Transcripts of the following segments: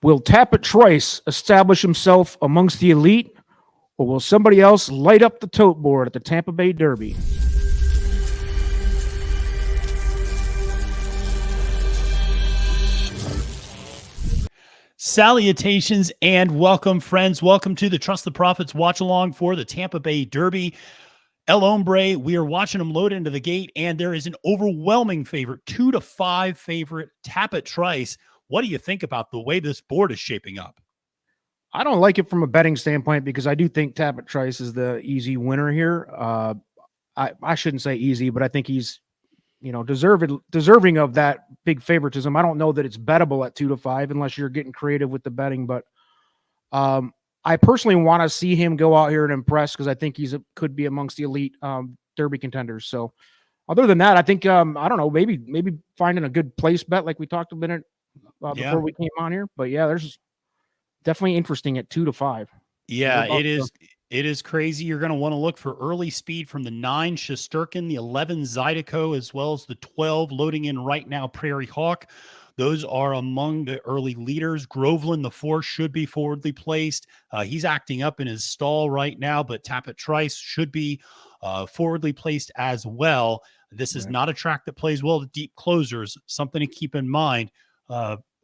Will Tappet Trice establish himself amongst the elite, or will somebody else light up the tote board at the Tampa Bay Derby? Salutations and welcome, friends. Welcome to the Trust the Profits watch along for the Tampa Bay Derby. El Hombre, we are watching him load into the gate, and there is an overwhelming favorite, 2-5 favorite, Tappet Trice. What do you think about the way this board is shaping up? I don't like it from a betting standpoint because I do think Tappet Trice is the easy winner here. I shouldn't say easy, but I think he's, deserving of that big favoritism. I don't know that it's bettable at 2-5 unless you're getting creative with the betting, but I personally want to see him go out here and impress because I think could be amongst the elite Derby contenders. So other than that, I think, I don't know, maybe finding a good place bet like we talked a minute before we came on here. But yeah, there's definitely interesting at 2-5. Yeah, it is. It is crazy. You're going to want to look for early speed from the 9 Shesterkin, the 11 Zydeco, as well as the 12 loading in right now Prairie Hawk. Those are among the early leaders. Groveland, the 4, should be forwardly placed. He's acting up in his stall right now, but Tappet Trice should be forwardly placed as well. This is not a track that plays well to deep closers. Something to keep in mind.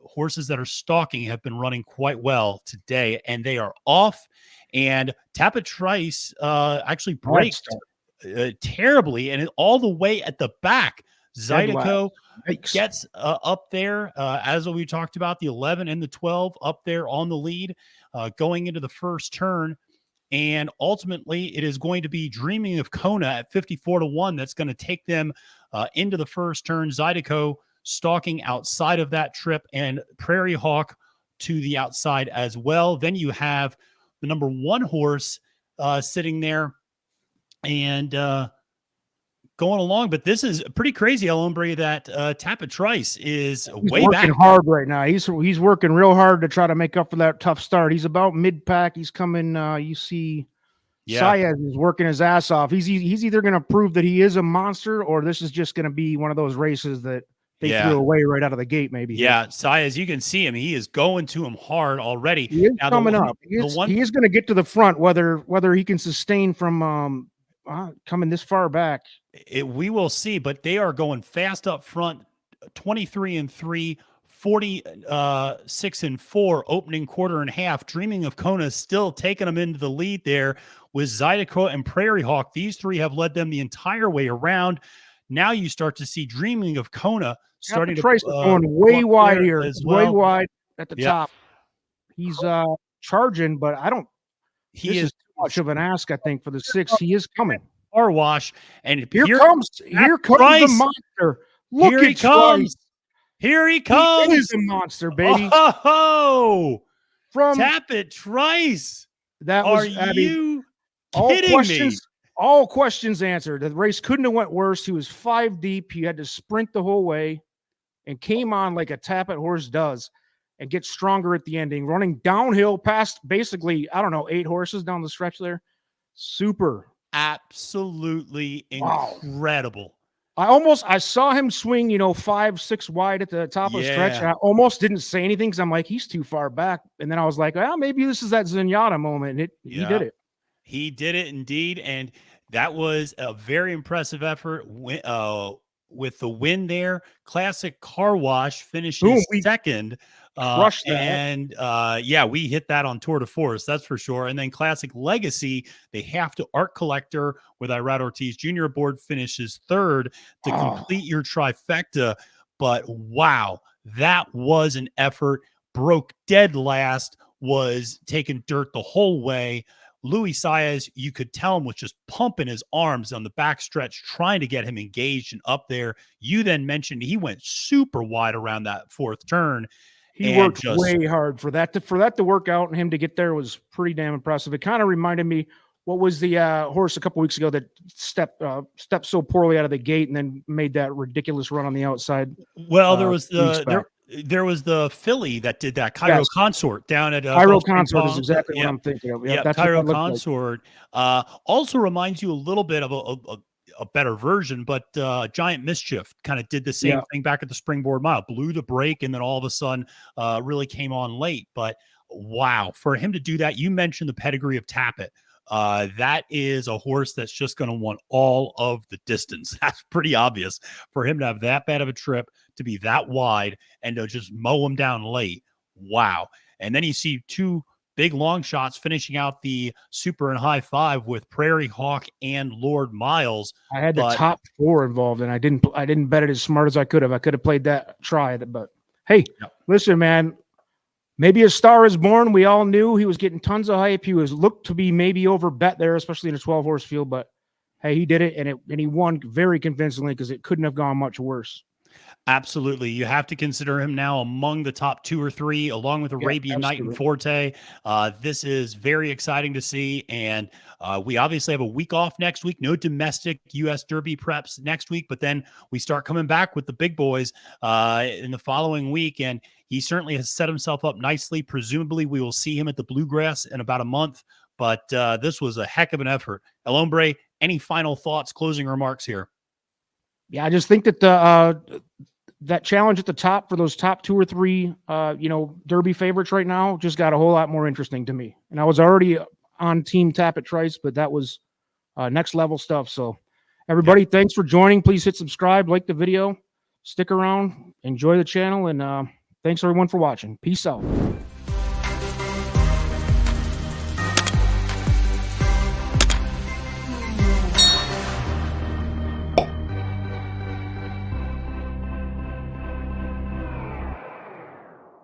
Horses that are stalking have been running quite well today, and they are off. And Tappet Trice actually breaks terribly, and all the way at the back. Zydeco gets up there, as we talked about, the 11 and the 12 up there on the lead, going into the first turn. And ultimately, it is going to be Dreaming of Kona at 54-1 that's going to take them into the first turn. Zydeco stalking outside of that trip, and Prairie Hawk to the outside as well. Then you have the number 1 horse sitting there and going along. But this is pretty crazy, El Hombre, that Tappet Trice is way back. He's working hard right now. He's working real hard to try to make up for that tough start. He's about mid-pack. He's coming, you see Saez is working his ass off. He's either going to prove that he is a monster, or this is just going to be one of those races that they threw away right out of the gate, maybe. Yeah, Saez, you can see him. He is going to him hard already. He is coming up. He is going to get to the front, whether he can sustain from coming this far back. We will see, but they are going fast up front, 23-3, 46-4, opening quarter and half. Dreaming of Kona still taking them into the lead there with Zydeco and Prairie Hawk. These 3 have led them the entire way around. Now you start to see Dreaming of Kona starting to going way wide here, way wide at the top. He's charging, but I don't. This is too much of an ask, I think, for the 6. He is coming. Car wash, and here comes the monster. Look, here he comes. Here he comes. He is a monster, baby. Oh, from Tappet Trice. That was you kidding me? All questions answered. The race couldn't have went worse. He was 5 deep. He had to sprint the whole way and came on like a Tappet horse does and get stronger at the ending, running downhill past basically, 8 horses down the stretch there. Super. Absolutely incredible. Wow. I saw him swing, 5-6 wide at the top of the stretch. And I almost didn't say anything because I'm like, he's too far back. And then I was like, well, maybe this is that Zenyatta moment. And he did it. He did it indeed, and that was a very impressive effort with the win there. Classic Car Wash finishes second. Crushed that. And we hit that on Tour de Force, that's for sure. And then Classic Legacy, they have to Art Collector with Irad Ortiz Jr. aboard, finishes third to complete your trifecta. But wow, that was an effort. Broke dead last, was taking dirt the whole way. Louis Saez, you could tell him was just pumping his arms on the backstretch, trying to get him engaged and up there. You then mentioned he went super wide around that 4th turn. He worked way hard for that to work out, and him to get there was pretty damn impressive. It kind of reminded me, what was the horse a couple weeks ago that stepped so poorly out of the gate and then made that ridiculous run on the outside? Well, there was the filly that did that, Cairo Consort down at Cairo Consort is exactly what I'm thinking of. That's Cairo Consort. Also reminds you a little bit of a better version, but Giant Mischief kind of did the same Yeah. thing back at the Springboard Mile, blew the brake, and then all of a sudden really came on late. But wow, for him to do that, you mentioned the pedigree of Tappet. That is a horse that's just going to want all of the distance. That's pretty obvious for him to have that bad of a trip, to be that wide, and to just mow him down late. Wow. And then you see two big long shots finishing out the Super and High Five with Prairie Hawk and Lord Miles. I had the But top 4 involved, and I didn't bet it as smart as I could have. I could have played that, tried, but hey, listen, man. Maybe a star is born. We all knew he was getting tons of hype. He was looked to be maybe over bet there, especially in a 12-horse field. But hey, he did it, and he won very convincingly because it couldn't have gone much worse. absolutely, you have to consider him now among the top 2 or 3, along with Arabian Night and Forte. This is very exciting to see, and we obviously have a week off next week. No domestic U.S. Derby preps next week, but then we start coming back with the big boys in the following week, and he certainly has set himself up nicely. Presumably, we will see him at the Bluegrass in about a month, but this was a heck of an effort. El Hombre, any final thoughts, closing remarks here? Yeah, I just think that the that challenge at the top for those top 2 or 3, Derby favorites right now just got a whole lot more interesting to me. And I was already on Team Tappet Trice, but that was next level stuff. So everybody, thanks for joining. Please hit subscribe, like the video, stick around, enjoy the channel, and thanks everyone for watching. Peace out.